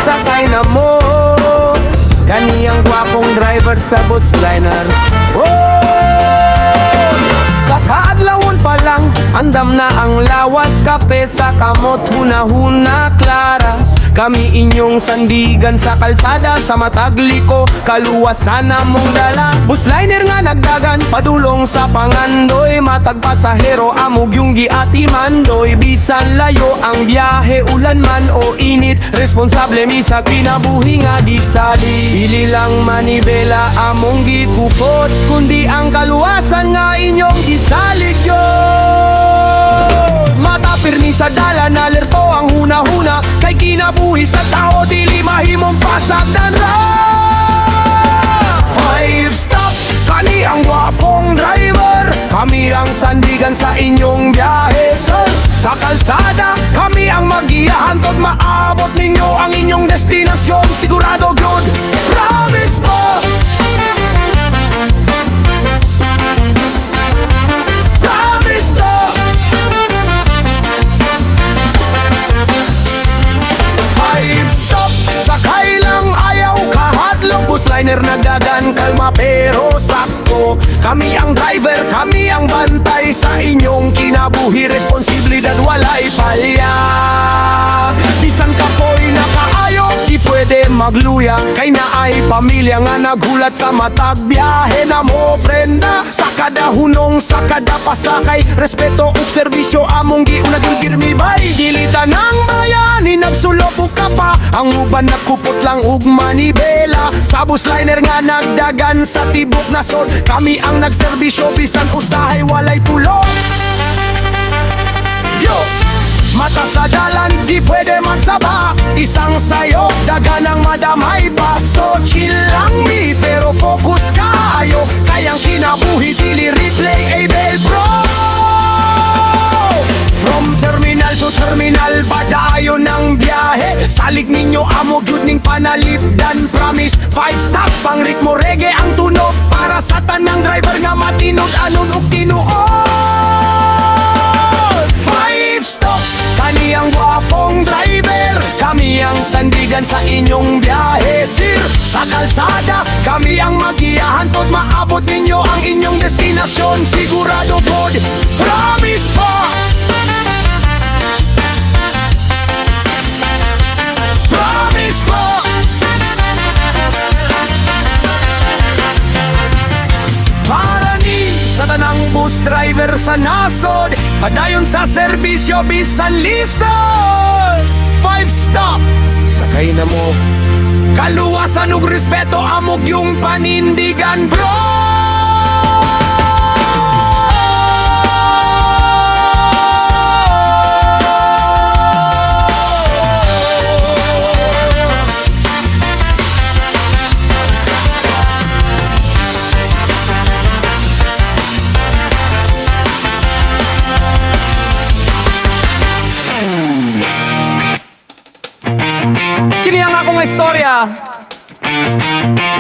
sakay na mo. Kaniyang gwapong driver sa Bootsliner. Sa kaadlawon pa lang, andam na ang lawas, kape sa kamot, huna-huna klara. Kami inyong sandigan sa kalsada, sa matagliko, kaluwasan na mong dala. Bootsliner nga nagdagan, padulong sa pangandoy, matag pasahero, amog yung giatimandoy. Bisan layo ang biyahe, ulan man o init, responsable mi sa kinabuhi nga di sali. Dili lang manibela among gikupot, kundi ang kaluwasan nga inyong gisalig yun. Mata pirmi sa dala, nalerto ang huna-huna, kay kinabuhi sa tao, dili mahimong pasagdan ra. 5 stop, kani ang gwapong driver, kami ang sandigan sa inyong biyahe, sir. Sa kalsada, kami ang mag-iahantod, maabot ninyo ang inyong destinasyon, sigurado good, promise po. Sakay lang ayaw kahadlok, Bootsliner nagdagan, kalma pero sakto. Kami ang driver, kami ang bantay sa inyong kinabuhi, responsibilidad walay palya. Bisan ka po'y nakaayo, di pwede magluya, kay naay pamilya nga naghulat sa matag biyahe na mo prenda. Sa kada hunong, sa kada pasakay, respeto ug serbisyo among giunag girmibay. Dilitan ng bayani, nagsulobog ka pa, ang uban nagkupot lang ug manibela. Sa Bootsliner nga nagdagan sa tibok nasod, kami ang nagserbisyo, bisan usahay walay tulog. Yo! Mata sa dalan, di pwede magsaba, isang sayo, dagan ang madamay pa. So chill lang mi, pero focus kayo, kayang kinabuhi, dili replay, Abel bro. From terminal to terminal, padayon ng biyahe, salig ninyo amo gyud ning panalipdan, promise. 5 stop, pang ritmo reggae ang tunog, para sa tanang driver nga matinog, anon ug tinuod. 5 stop, kani ang gwapong driver, kami ang sandigan sa inyong biyahe, sir. Sa kalsada, kami ang mag-iahantod, maabot ninyo ang inyong destinasyon, sigurado good, promise po. Promise po. Para ni sa tanang bus driver sa nasod, padayon sa serbisyo bisan lisod. 5 stop, sakay na mo, kaluwasan ug respeto amog yung panindigan bro. Kini ang akong istorya,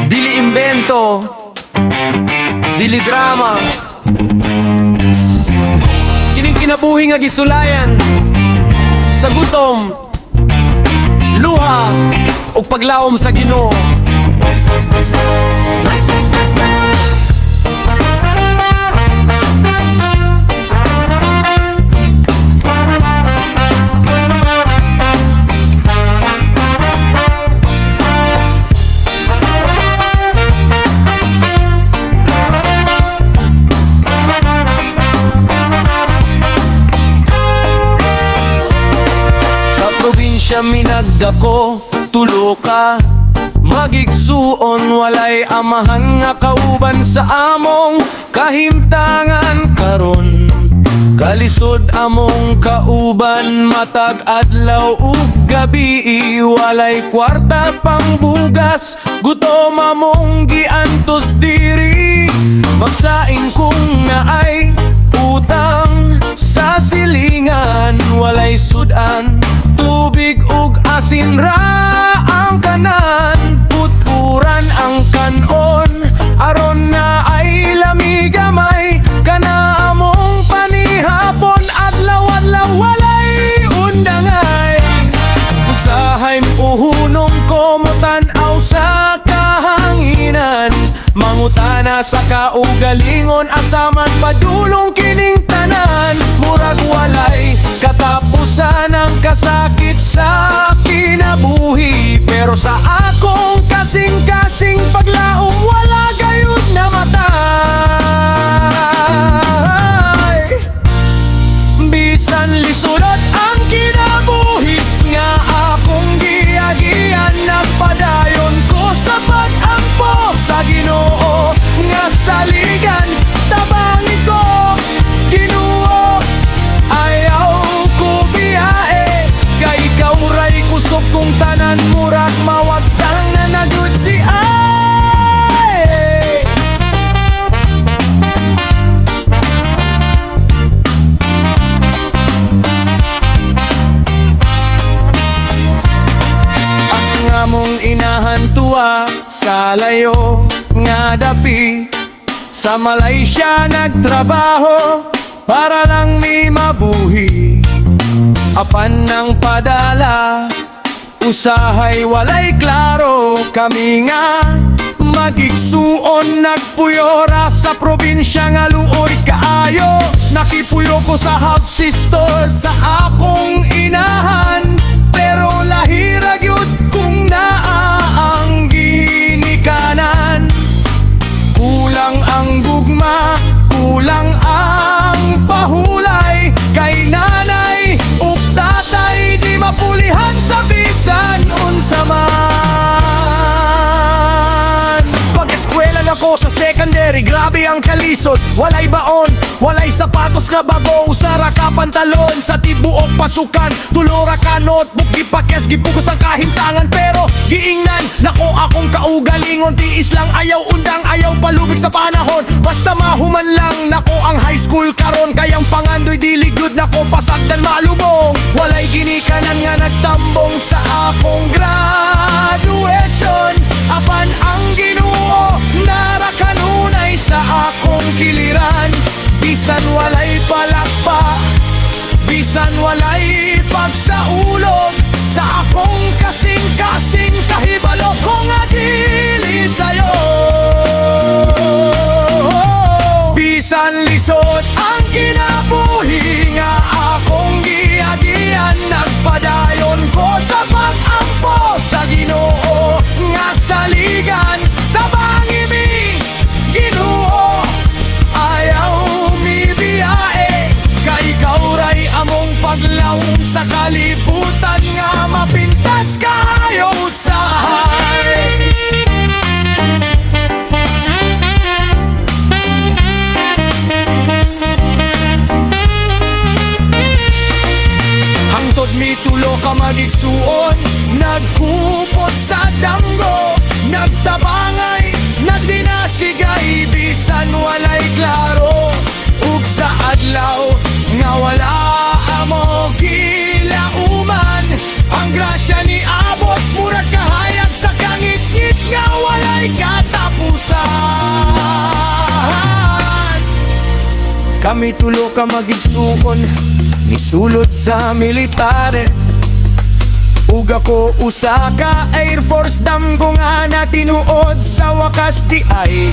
dili imbento, dili drama. Kining kinabuhi nga gisulayan sa gutom, luha ug paglawom sa Ginoo. Probinsya minagdako, tulo ka, magigsuon, walay amahan nga kauban sa among kahimtangan karon. Kalisod among kauban, matag adlaw ug gabi, walay kwarta pang bugas, gutom among giantos diri. Magsaing kung naay utang sa silingan, walay sudan, tubig ug asin ra ang kanan, putpuran ang kanon, aron na ay lamigamay, kana among panihapon, adlaw-adlaw walay undangay. Usahay uhunong Pangutana sa kaugalingon asaman padulong kining tanan. Murag walay katapusan ang kasakit sa kinabuhi, pero sa akong kasing-kasing paglaom wala gayud na matay. Bisan lisulot ang kinabuhi nga akong giagian, nagpadayon ko sa pag-ampo sa Ginoo nga saligan. Tabangin ko Ginoo, ayaw ko biyae, kay ikaw ray kusog kong tanan. Murag mawagtang na nagudi ay. Mong inahantua sa layo nga dapi, sa Malaysia nagtrabaho para lang mi mabuhi. Apan ng padala usahay walay klaro, kami nga magigsuon nagpuyora sa probinsya nga luoy kaayo. Nakipuyo ko sa half sister sa akong inahan, pero lahira gyud kung naa ang ginikanan. Kulang ang gugma, kulang ang pahulay, kay nanay ug tatay di mapulihan sa bisan unsa man. Pag-eskwela na ko sa secondary, grabe ang kalisod. Walay baon, walay sapatos nga bago, usara ka pantalon sa tibuok pasukan. Tulora ka notebook, gipakyas gipugos ang kahintangan, pero giingnan nako akong kaugalingon. Tiis lang ayaw undang, ayaw palubig sa panahon. Basta mahuman lang nako ang high school karon, kayang pangandoy dili good nako pasagdan malubong. Walay ginikanan nga nagtambong sa akong graduation. Apan ang Ginoo narakanunay sa akong kiliran. Bisan walay palakpa, bisan walay pagsaulog, sa akong kasing-kasing kahibalo ko nga dili sayo. Bisan lisod ang kinabuhi nga akong giagian, nagpadayon ko sa pag-ampo sa Ginoo nga saligan. Tabangi mi Ginoo, ayaw mi biyae, kay ikaw ray among paglaom sa kalibutan nga mapintas kayo usahay. Hangtod mi tulo ka magigsuon, nagkupot sa damgo, nagtabangay, nagdinasigay, bisan walay klaro. Ug sa adlaw nga wala amo gilauman, ang grasya ni abot murag kahayag sa kangit-ngit nga walay katapusan. Kami tulo ka magigsuon, nisulot sa militare, ug ako usa ka Air Force damgo nga natinuod. Sa wakas di ay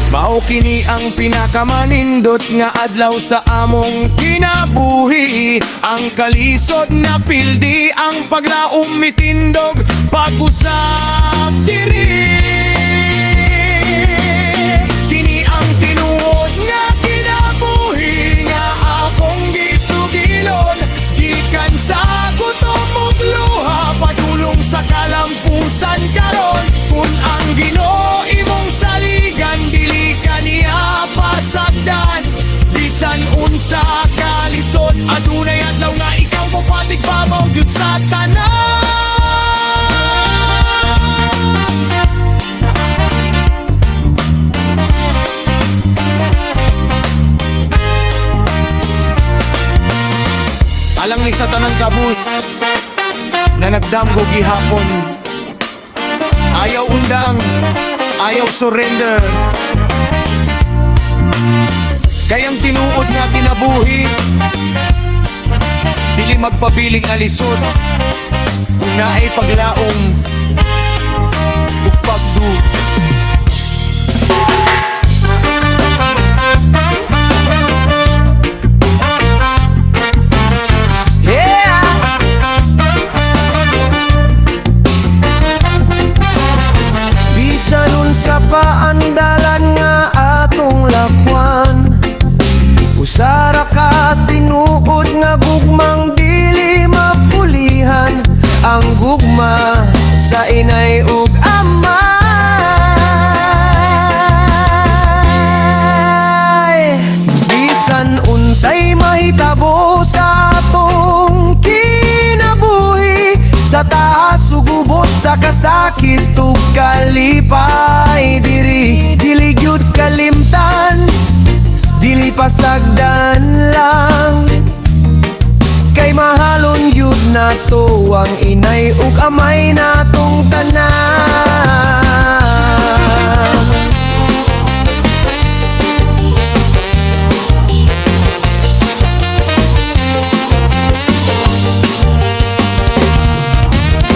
mao kini ang pinakamanindot nga adlaw sa among kinabuhi. Ang kalisod na pildi, ang paglaom mitindog, pag-usap diri. Kini ang tinuod nga kinabuhi nga akong gisugilon, gikan sa gutom ug luha, padulong sa kalampusan karon. Kung ang Ginoo imong saligan, dili ka niya pasagdan. Bisan unsa kalisod, adunay adlaw nga ikaw mo patigbabaw gyud sa tanan. Alang ni sa tanang kabus na nagdamgo gihapon, ayaw undang, ayaw surrender, kayang tinuod nga kinabuhi, dili magpabiling alisod. Kung naay paglaom ug pagdu ang gugma sa inay ug amay. Bisan unsay mahitabo sa atong kinabuhi, sa taas sugubos sa kasakit ug kalipay, dili gyud kalimtan, dili pasagdan lang. Kay mahalon gyud nato ang inay ug amay natong tanan.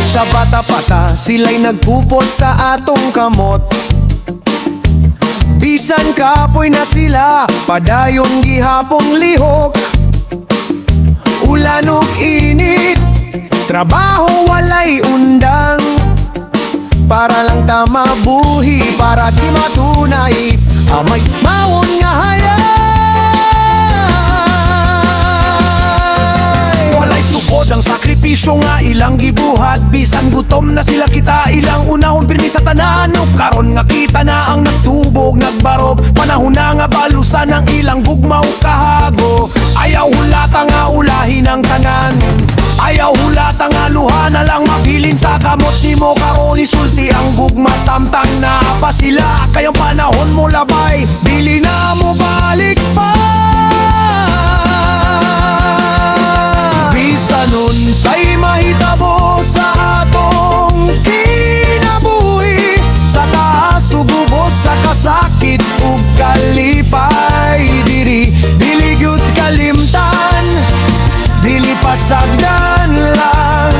Sa bata-bata sila'y nagpupot sa atong kamot. Bisan kapoy na sila, padayon gihapong lihok. Ulan ug init, trabaho walay undang, para lang ta mabuhi, para di matunay amay mawon nga hayay. Walay sukod ang sakripisyo nga ilang gibuhat. Bisan gutom na sila kita ilang unahon pirmi sa tanan. Ug karon nga kita na ang nagtubog nagbarog, panahon na nga balusan ang ilang gugma ug kahago. Ayaw hulata nga ulahin ang tanan, ayaw hulata nga luha na lang mabilin sa kamot nimo. Karon isulti ang gugma samtang na pa sila, kayong panahon mo labay, dili na mo balik pa. Bisan unsay mahitabo sa atong kinabuhi, sa taas sugubos sa kasakit ug kalipay, dili gyud kalimtan, dili pasagdan lang.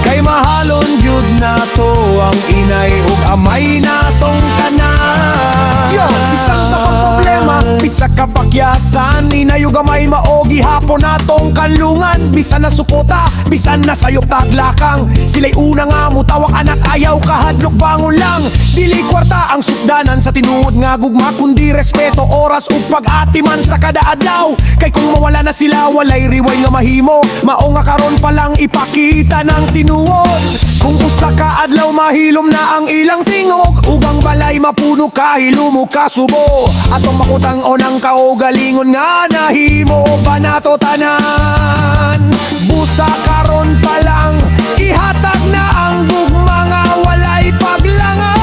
Kay mahalon gyud nato ang inay ug amay natong tanan. Yo, bisan sa problema, bisa ka pakyasan, inay ug amay maogi hapon natong kanlungan. Bisan na sukota, bisan na sayop taglakang, sila'y una nga mutawag anak, ayaw kahadlok bangon lang. Dili kwarta ang sukdanan sa tinuod nga gugma, kundi respeto, oras ug pag-atiman sa kada adlaw. Kay kung mawala na sila, walay riway nga mahimo, mao nga karon pa lang ipakita ng tinuod. Kung usa ka adlaw mahilom na ang ilang tingog, ug ang balay mapuno kahilo mo kasubo. Atong makutang onang kaugalingon nga nahimo ba nato tanan. Busa karon pa lang ihatag na ang gugma nga walay paglangan.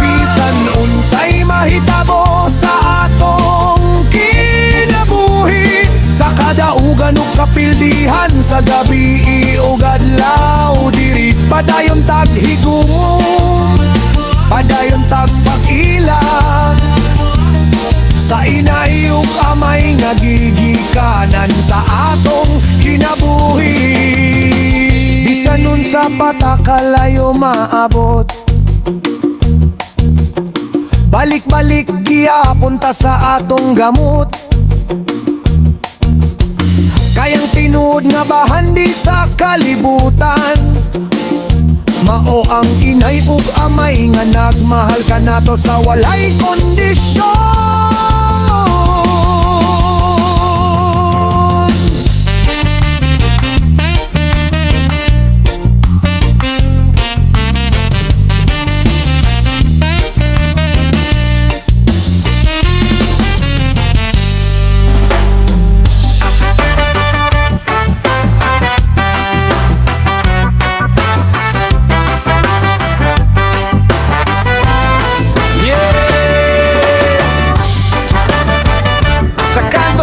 Bisan unsay mahitabo sa atong kinabuhi, sa kadaugan ug kapildihan, sa gabi ug adlaw, diri padayon tag higumon, padayon tag pag-ilang. Sa inay ug amay nga gigikanan sa atong kinabuhi. Bisan nun sa patakalayo maabot, balik-balik giapunta sa atong gamot. Kayang tinuod nga bahandi sa kalibutan, mao ang inay ug amay nga nagmahal ka nato sa walay kondisyon.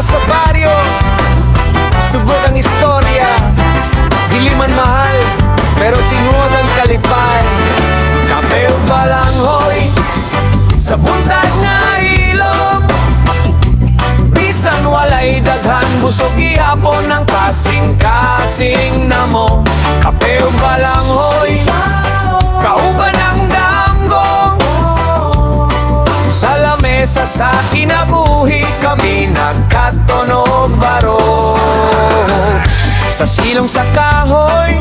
Sa baryo, sugod ang istorya, dili man mahal, pero tingod ang kalipay. Kape ug balanghoy sa buntag na ilog, bisan walay daghan busog gihapon ang kasing-kasing namo. Kape ug balanghoy kauban ang damgong, sa lamesa sa kinabuhi kami nagkatunog barog. Sa silong sa kahoy,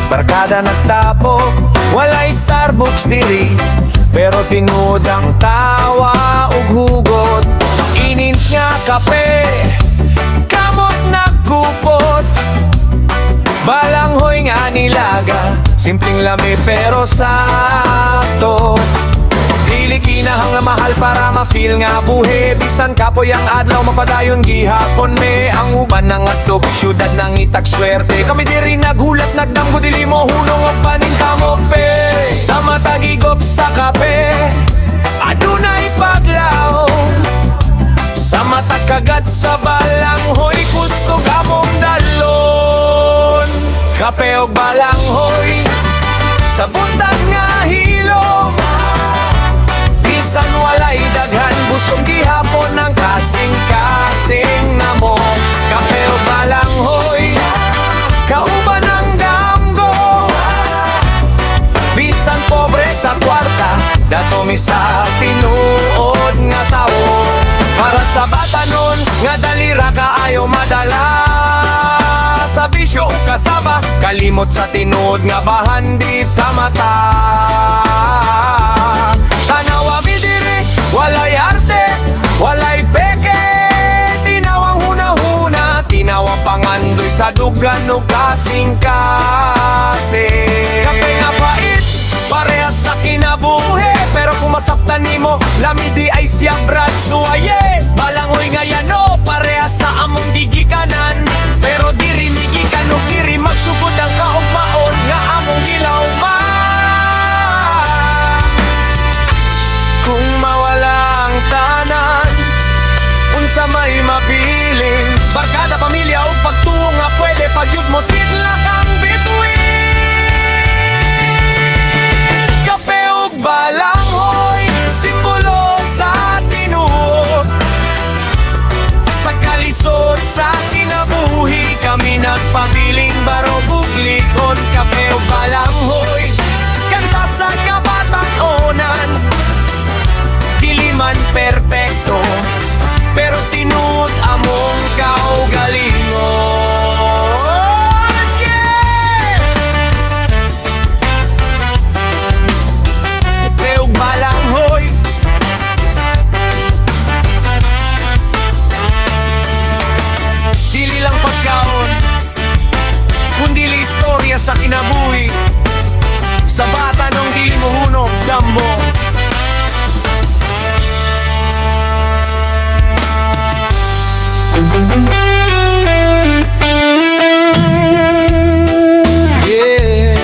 barkada nagtapok, walay Starbucks diri, pero tingod ang tawa ug hugot. Init nga kape, kamot nagkupot, simpleng lami pero sakto. Dili kinahang nga mahal para ma-feel nga buhi. Bisan kapoy ang adlaw mapadayon gihapon me. Ang uban ng atog syudad nang itak swerte. Kami diri naghulat nagdamgo dili mo hunong ang paning kamope. Sa matagigop sa kape adunay paglaw. Sa mata kagat sa balanghoy kusog among dalon. Kape og balanghoy sa butang nga hilom. Bisan walay daghan busog gihapon ang kasing-kasing na mo. Kape o balanghoy kauban ang damgo. Bisan pobre sa kwarta dato mi sa tinuod nga tao. Para sa batanon nga dalira kaayo madala. Sa bisyo o kasaba kalimot sa tinuod nga bahandi sa mata. Tanawa mi diri, walay arte, walay peke. Tinawang huna-huna, tinawang pangandoy sa dugan o kasing-kasing. Kape nga pait, parehas sa kinabuhi. Pero kung masaptan nimo, lamidi ay siya brad suwaye. Balangoy nga yano, parehas sa among gigikanan. Pero diri migikan o diri magsugod ang kaugmaon nga among gilawman. Kung mawala ang tanan, unsa may mabiling barkada, pamilya o pagtuo nga pwede pagyud mo sidlak ang bituin. Kape ug balanghoy, simbolo sa tinuod. Sa kalisod sa kinabuhi kami nagpabiling barog ug likod. Kape ug balanghoy, kanta sa kabataonan. Dili man perpekto, pero tinuod among kaugalingon. Yeah! Kape ug balanghoy, dili lang pagkaon, kundili istorya sa kinabuhi. Sa bata nung dili mo hunong dambo. Yeah.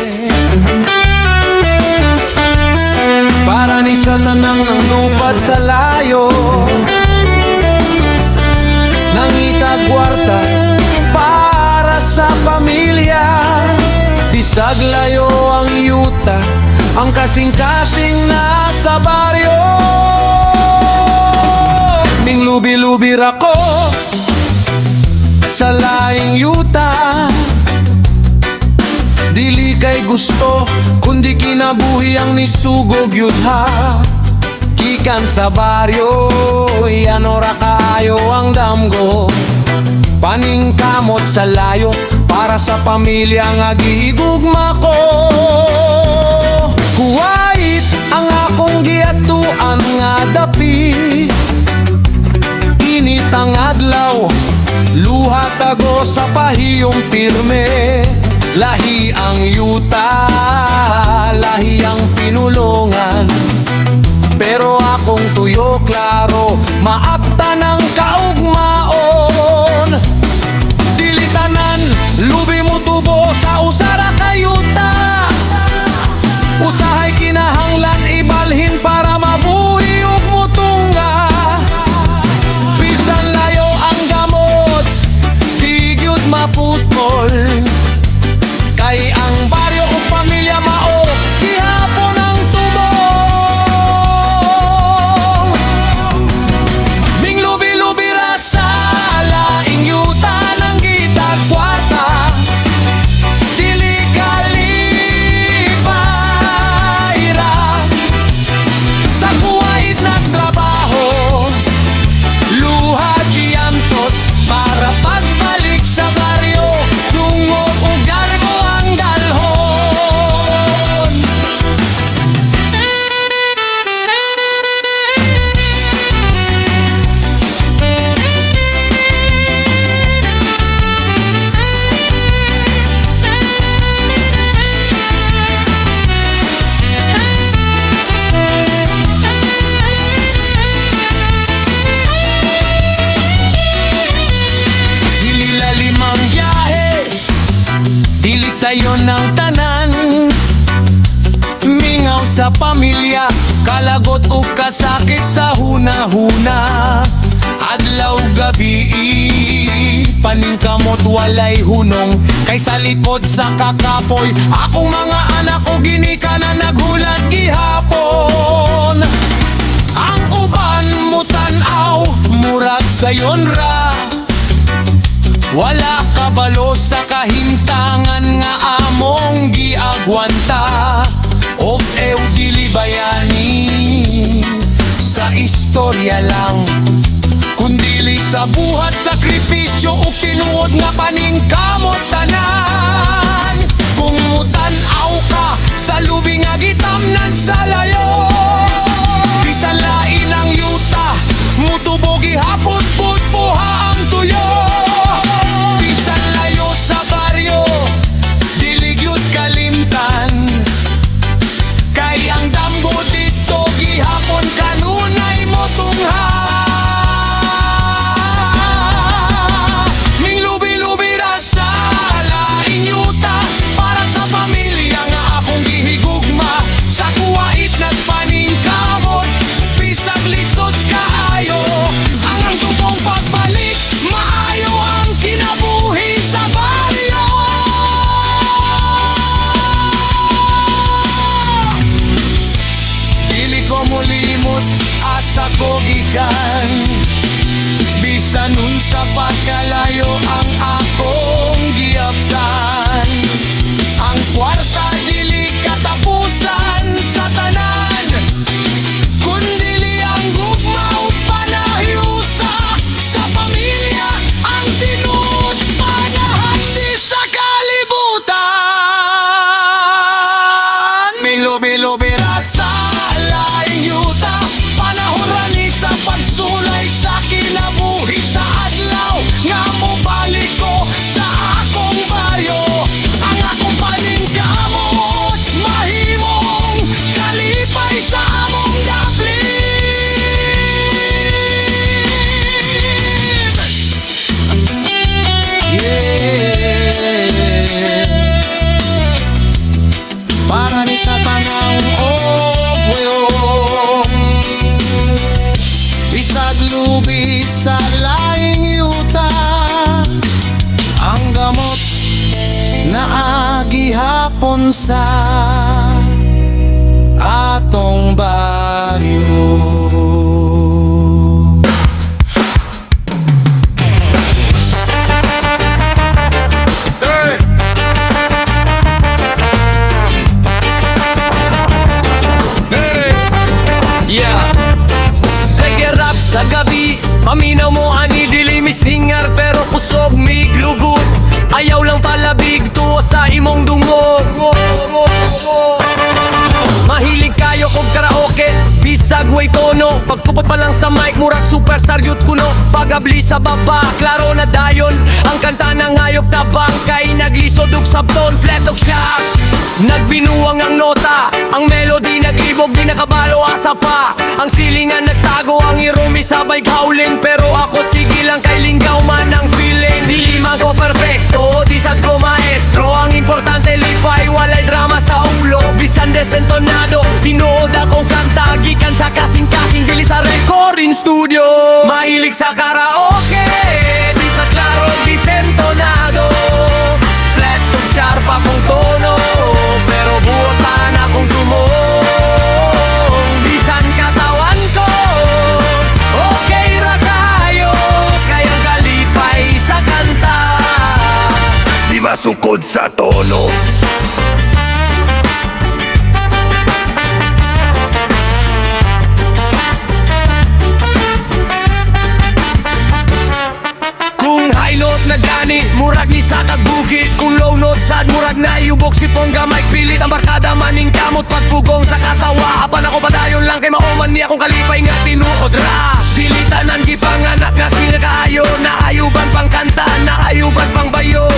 Para ni sa tanang nang lupat sa layo, nangitag kwarta para sa pamilya. Bisag layo ang yuta, ang kasing-kasing na sa baryo. Ming lubi-lubi rako sa laing yuta. Dili kay gusto, kundi kinabuhi ang nisugog yudha. Gikan sa baryo, yan ora kayo ang damgo. Paningkamot sa layo, para sa pamilya nga gihigugma ko. Kuwait ang akong giatuan nga dapi. Init ang adlaw, luha tago sa pahiyong pirme. Lahi ang yuta, lahi ang pinulungan. Pero akong tuyo klaro, maapta ng kaugmaon. Dilitanan, lubi mo tubo sa usara kayuta. Usahay kinahanglan ibalhin para mabuhi ug mutunga. Bisan layo ang gamot, tigyud maputol. Kay ang baryo o pamilya mao, gihapon ang tubong. Ming lubi sa'yo ng tanan. Mingaw sa pamilya, kalagot o kasakit sa huna-huna. Adlaw gabi, paningkamot walay hunong. Kay sa likod sa kakapoy, akong mga anak ko ginika na naghulat gihapon. Ang uban mo tanaw, murag sayon ra. Wala kabalo sa kahimtangan nga among giagwanta. Og ew dili bayani sa istorya lang, kundili sa buhat, sakripisyo ug tinuod nga paningkamot tanan. Kung mutan-aw ka sa lubi nga gitamnan sa layo, bisan lain ang yuta, mutubo gihapot pud buha ang tuyo. Bisan layo sa baryo, dili gyud kalimtan. Kay ang damgo dito gihapon kanunay mo tungha. Ming lubi-lubi ra sa laing yuta, para sa pamilya nga akong gihigugma. Sa kuwait nagpaningkamot, bisag lisod kaayo. Ang tubong pagbalik, maayo ang kinabuhi sa baryo. Dili ko mulimot, asa ko gikan. Bisan unsa pa kalayo ang akong giaptan. Ang kwarta dili katapusan sa tanan, kundili ang gugma o panahiusa. Sa pamilya ang tinuod, panahandi sa kalibutan. May lubi-lubi ra sa laing yuta, panahon ra ni sa pagsulay sa kinabuhi. Sa adlaw nga mobalik ko sa akong baryo, ang akong paningkamot mahimong kalipay sa among daplin. Yeah. Para ni sa tanang ofweo, bisag lubi sa laing yuta, ang gamot na agihapon sa atong baryo. Yeah. Reggae rap sa gabi, paminaw mo ani dili misingar, pero kusog miglugot. Ayaw lang palabig tuwa sa imong dungog. Mahilig kayo kog karaoke, bisag way tono. Pagtupot pa lang sa mic, murag superstar yut kuno. Pagabli sa baba, klaro na dayon. Ang kanta ng hayop tabang, kay naglisod og sabton, flat og shock. Nagbinuwang ang nota, ang melody nag-ibog, di nakabalo asa pa. Ang silingan nagtago, ang irumi sabay howling. Pero ako sige lang, kay linggaw man ang feeling. Dili man ko perfecto, di sad ko maestro. Ang importante lipay, walay drama sa ulo. Bisan desentonado, tinuod akong kanta, gikan sa kasing-kasing, dili sa recording studio. Mahilig sa karaoke, di sa klaro, desentonado. Flat to sharp akong tono, pero buotan akong tumong. Bisan katawan ko, okay ra kayo, kayang kalipay sa kanta, di masukod sa tono. Kung high note na gani, murag ni sa kagbukit. Kung low note sad, murag na iubok si Pongga Mike pilit. Ang barkada maning kamot pagpugong sa katawa. Apan ako padayon lang, kay mauman niya kung kalipay nga tinuod ra. Dilitanan gipanganak nga sila kaayo, naayuban pang kanta, naayuban pang bayo.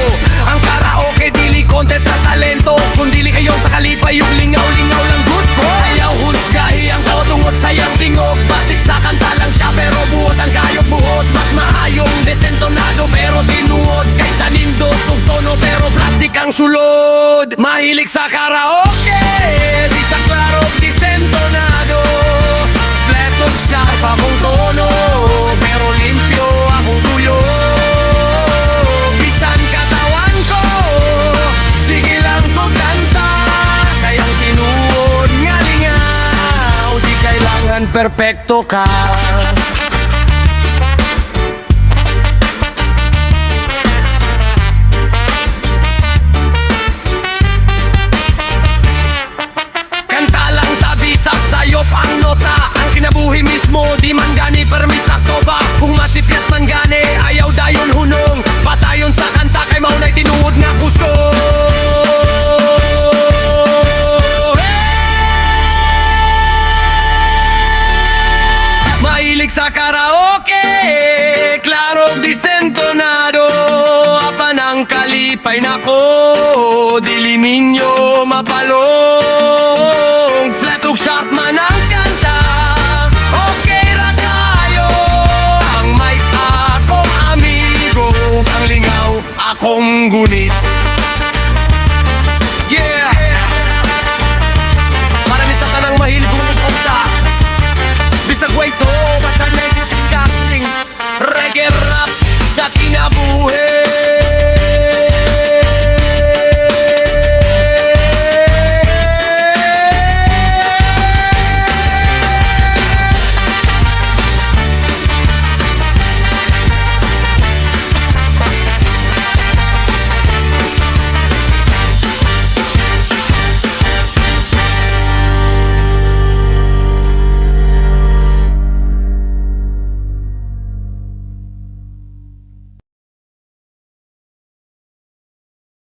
Ang karaoke dili contest sa talento, kung dili kayo sa kalipay yung lingaw-lingaw lang good boy. Ayaw husgahi ang tao tungod sa iyang tingog. Basik sa kanta lang siya, pero buot ang kayok buhot. Mas maayong desentonado, pero tinuod. Kaysa nindot kung tono, pero plastic ang sulod. sunod, mahilig sa karaoke. Di sa klaro, di sentonado. Fletok sharp akong tono, pero limpyo akong tuyo. Bisan katawan ko, sige lang magkanta. Kayang tinuod nga lingaw, di kailangan perpekto ka. Sayop ang nota, ang kinabuhi mismo, di man gani permisakto ba? Kung masipyat man gani, ayaw dayon hunong. Patayon sa kanta kay maunay tinuod nga puso. Mahilig sa karaoke, klaro di sentonado. Apan ang kalipay nako, dili ninyo mapalong. Fletok sharp man ang kanta, okay ra kayo. Ang mic akong amigo, ang lingaw akong gunit.